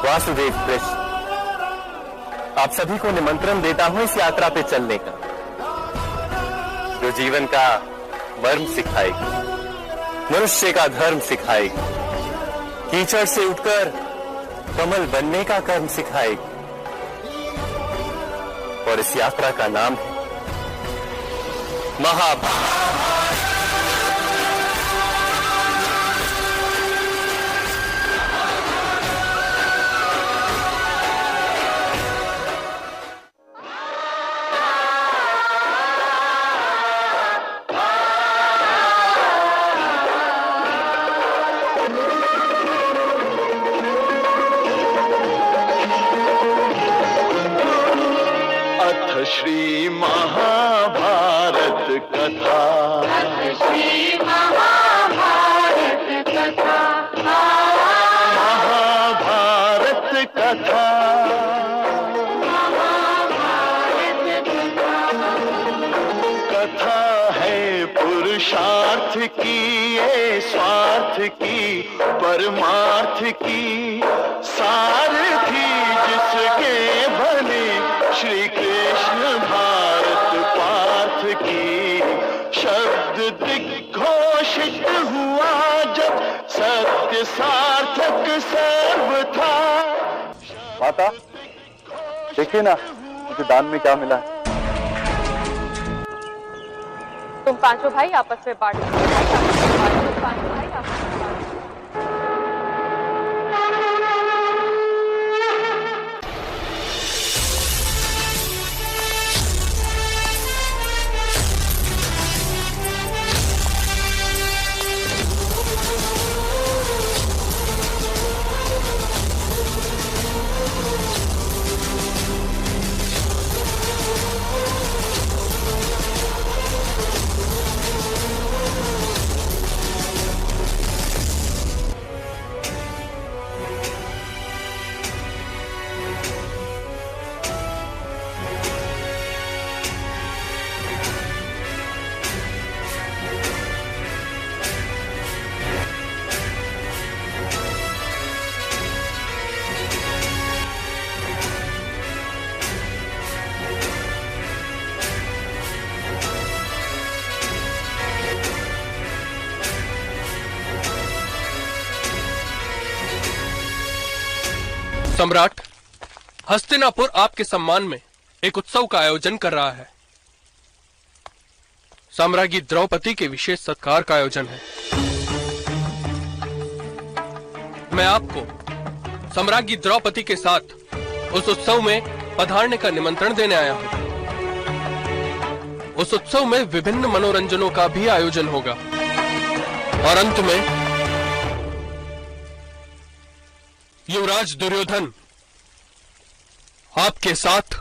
वासुदेव कृष्ण, आप सभी को निमंत्रण देता हूं इस यात्रा पे चलने का, जो जीवन का मर्म सिखाएगी, मनुष्य का धर्म सिखाएगी, कीचड़ से उठकर कमल बनने का कर्म सिखाएगी। और इस यात्रा का नाम है महाभारत। श्री महाभारत कथा, श्री महाभारत कथा, महाभारत कथा, कथा है पुरुषार्थ की, ये स्वार्थ की, परमार्थ की, सारथी जिसके बने श्री कृष्ण भारत पार्थ की। शब्द दिग्घोषित हुआ जब सत्य सार्थक सर्व था। माता देखिए ना मुझे दान में क्या मिला है। तुम पांचों भाई आपस में बांट लो। सम्राट, हस्तिनापुर आपके सम्मान में एक उत्सव का आयोजन कर रहा है। साम्राज्ञी द्रौपदी के विशेष सत्कार का आयोजन है। मैं आपको साम्राज्ञी द्रौपदी के साथ उस उत्सव में पधारने का निमंत्रण देने आया हूं। उस उत्सव में विभिन्न मनोरंजनों का भी आयोजन होगा और अंत में युवराज दुर्योधन आपके साथ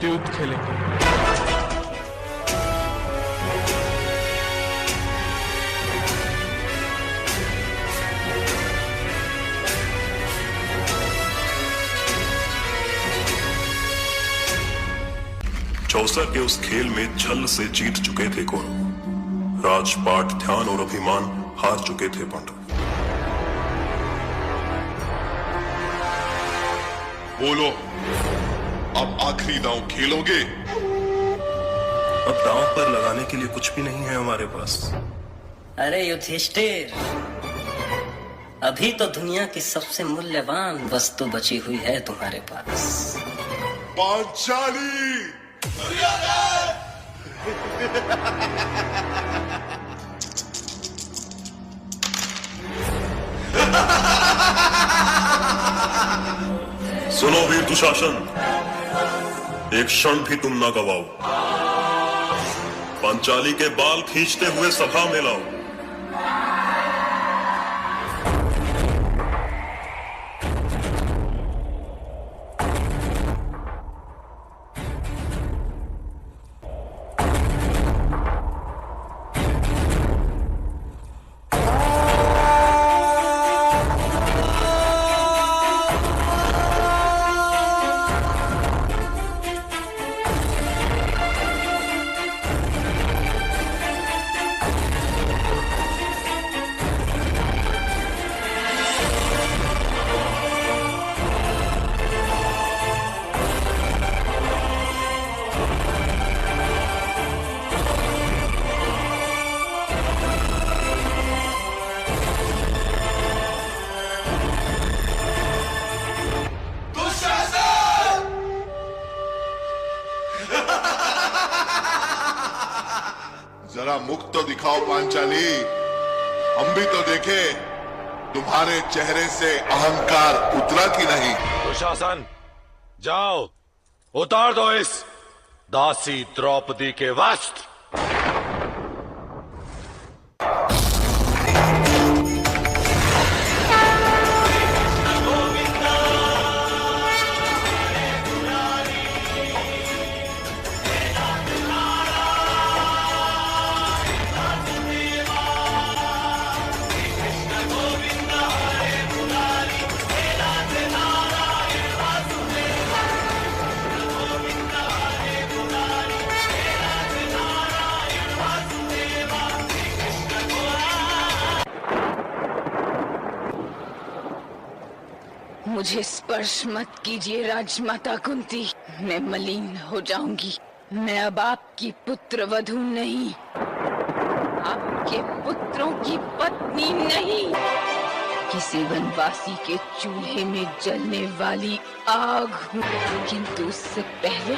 युद्ध खेलेंगे। चौसा के उस खेल में छल से जीत चुके थे कौरव। राजपाट, ध्यान और अभिमान हार चुके थे पांडव। बोलो, अब आखिरी दांव खेलोगे? अब दांव पर लगाने के लिए कुछ भी नहीं है हमारे पास। अरे युधिष्ठिर, अभी तो दुनिया की सबसे मूल्यवान वस्तु बची हुई है तुम्हारे पास। पांचाली! सुनो वीर दुशासन, एक क्षण भी तुम ना गवाओ। पांचाली के बाल खींचते हुए सभा में लाओ। अब तो दिखाओ पांचाली, हम भी तो देखे तुम्हारे चेहरे से अहंकार उतरा कि नहीं। दुशासन, जाओ उतार दो इस दासी द्रौपदी के वस्त्र। मुझे स्पर्श मत कीजिए राजमाता कुंती, मैं मलिन हो जाऊंगी। मैं अब आपकी पुत्र वधू नहीं, आपके पुत्रों की पत्नी नहीं, किसी वनवासी के चूल्हे में जलने वाली आग हूँ। किंतु उससे पहले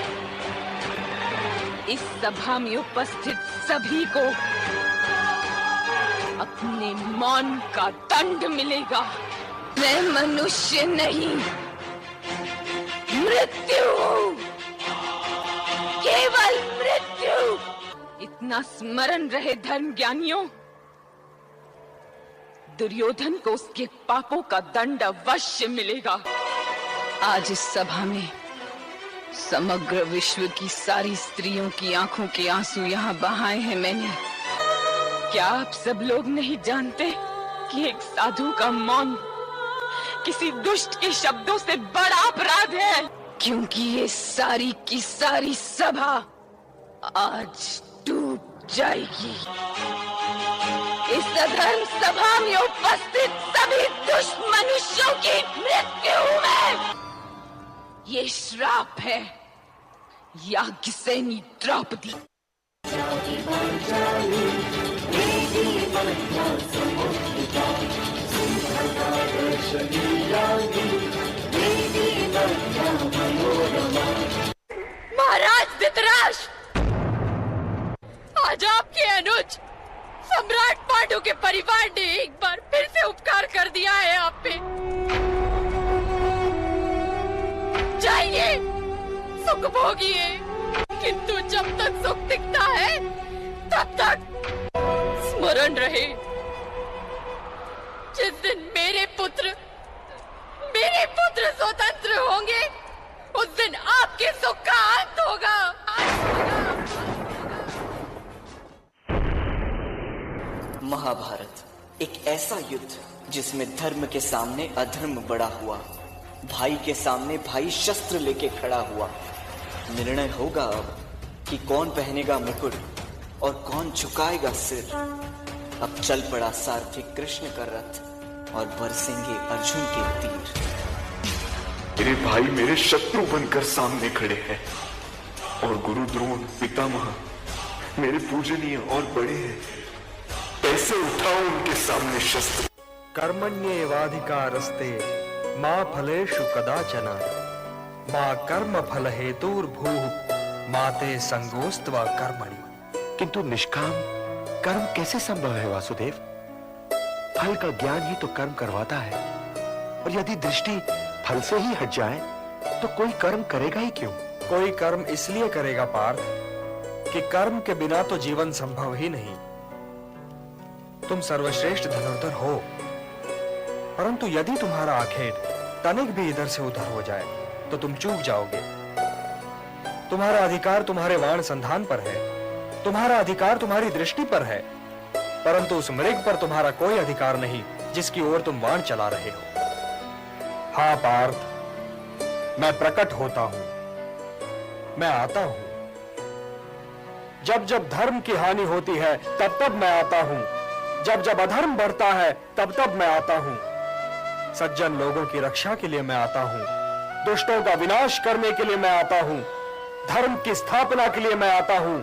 इस सभा में उपस्थित सभी को अपने मौन का दंड मिलेगा। मैं मनुष्य नहीं, मृत्यु हूँ, केवल मृत्यु। इतना स्मरण रहे धर्म ज्ञानियों, दुर्योधन को उसके पापों का दंड अवश्य मिलेगा। आज इस सभा में समग्र विश्व की सारी स्त्रियों की आंखों के आंसू यहाँ बहाए हैं मैंने। क्या आप सब लोग नहीं जानते कि एक साधु का मौन किसी दुष्ट के शब्दों से बड़ा अपराध है? क्योंकि ये सारी की सारी सभा आज डूब जाएगी। इस अधर्म सभा में उपस्थित सभी दुष्ट मनुष्यों की मृत्यु में ये श्राप है। याज्ञसेनी द्रौपदी। महाराज धृतराष्ट्र, आज आपके अनुज सम्राट पांडु के परिवार ने एक बार फिर से उपकार कर दिया है आप पे। जाइए, सुख भोगिए, किंतु जब तक सुख दिखता है तब तक स्मरण रहे, जिस दिन मेरे पुत्र स्वतंत्र होंगे उस दिन आपके सुख का अंत होगा। महाभारत एक ऐसा युद्ध जिसमें धर्म के सामने अधर्म बड़ा हुआ, भाई के सामने भाई शस्त्र लेके खड़ा हुआ। निर्णय होगा अब कि कौन पहनेगा मुकुट और कौन झुकाएगा सिर। अब चल पड़ा सारथी कृष्ण का रथ और बरसेंगे अर्जुन के तीर। मेरे भाई मेरे शत्रु बनकर सामने खड़े हैं और गुरु द्रोण पितामह मेरे पूजनीय और बड़े हैं। कैसे उठाऊं उनके सामने शस्त्र। कर्मण्येवाधिकारस्ते मां फलेषु कदाचन मां कर्म फल हेतुर्भूः माते संगोस्त्वा कर्मणि। किंतु निष्काम कर्म कैसे संभव है वासुदेव? फल का ज्ञान ही तो कर्म करवाता है, और यदि दृष्टि फल से ही हट जाए तो कोई कर्म करेगा ही क्यों? कोई कर्म इसलिए करेगा पार्थ कि कर्म के बिना तो जीवन संभव ही नहीं। तुम सर्वश्रेष्ठ धनुर्धर हो, परंतु यदि तुम्हारा आखेट तनिक भी इधर से उधर हो जाए तो तुम चूक जाओगे। तुम्हारा अधिकार तुम्हारे वाण संधान पर है, तुम्हारा अधिकार तुम्हारी दृष्टि पर है, परंतु उस मृग पर तुम्हारा कोई अधिकार नहीं जिसकी ओर तुम वाण चला रहे हो। हाँ पार्थ, मैं प्रकट होता हूं, मैं आता हूं। जब जब धर्म की हानि होती है तब तब मैं आता हूं, जब जब अधर्म बढ़ता है तब तब मैं आता हूं। सज्जन लोगों की रक्षा के लिए मैं आता हूं, दुष्टों का विनाश करने के लिए मैं आता हूं, धर्म की स्थापना के लिए मैं आता हूं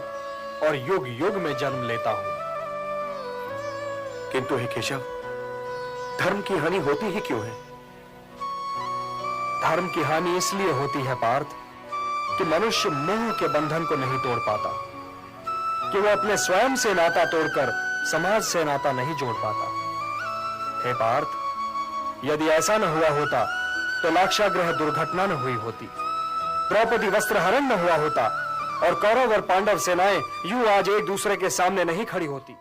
और युग युग में जन्म लेता हूं। किंतु हे केशव, धर्म की हानि होती ही क्यों है? धर्म की हानि इसलिए होती है पार्थ कि मनुष्य मोह के बंधन को नहीं तोड़ पाता। कि वो अपने स्वयं से नाता तोड़कर समाज से नाता नहीं जोड़ पाता। हे पार्थ, यदि ऐसा न हुआ होता तो लाक्षागृह दुर्घटना न हुई होती, द्रौपदी वस्त्र हरण न हुआ होता और कौरव और पांडव सेनाएं यूं आज एक दूसरे के सामने नहीं खड़ी होती।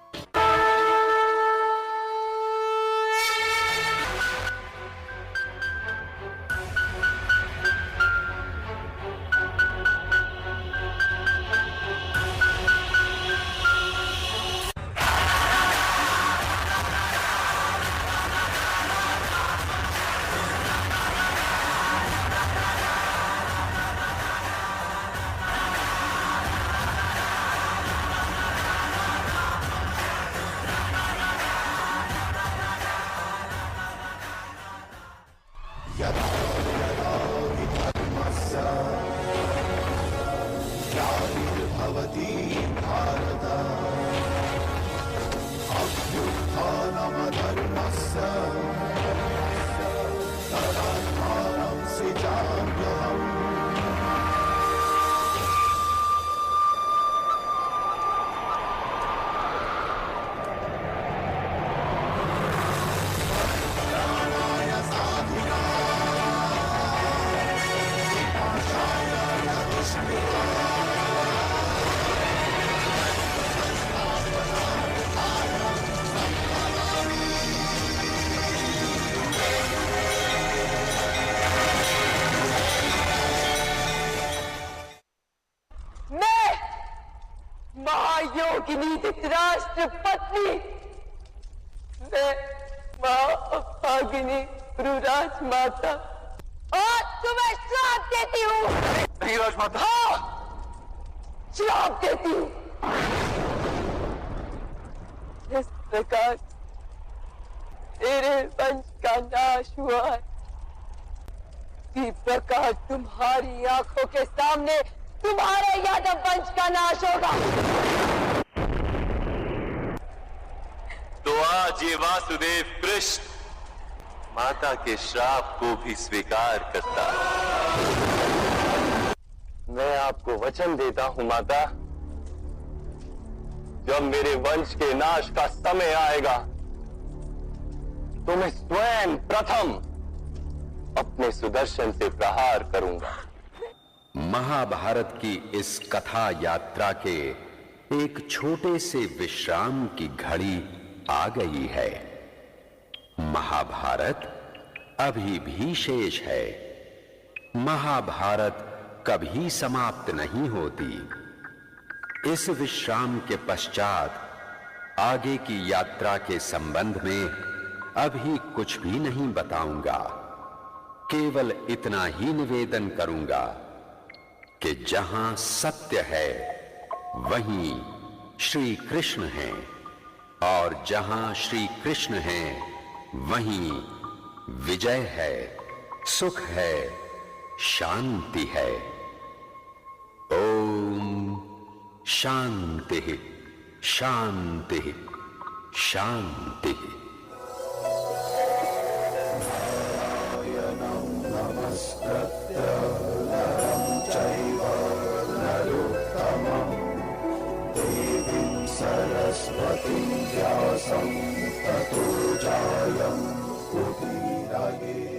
महायोगिनी धृतराष्ट्र पत्नी, मैं महाभागिनी राजमाता और तुम्हें श्राप देती हूँ। नहीं राजमाता, हाँ, श्राप देती हूँ। इस प्रकार तेरे वंश का नाश हुआ है, इसी प्रकार तुम्हारी आंखों के सामने तुम्हारे यादव वंश का नाश होगा। तो आज ये वासुदेव कृष्ण माता के श्राप को भी स्वीकार करता है। मैं आपको वचन देता हूं माता, जब मेरे वंश के नाश का समय आएगा तो मैं स्वयं प्रथम अपने सुदर्शन से प्रहार करूंगा। महाभारत की इस कथा यात्रा के एक छोटे से विश्राम की घड़ी आ गई है। महाभारत अभी भी शेष है। महाभारत कभी समाप्त नहीं होती। इस विश्राम के पश्चात आगे की यात्रा के संबंध में अभी कुछ भी नहीं बताऊंगा। केवल इतना ही निवेदन करूंगा कि जहां सत्य है वहीं श्री कृष्ण हैं, और जहां श्री कृष्ण हैं वहीं विजय है, सुख है, शांति है। ओम शांति शांति शांति। सरस्वती व्यासं ततो जायं उदीरये।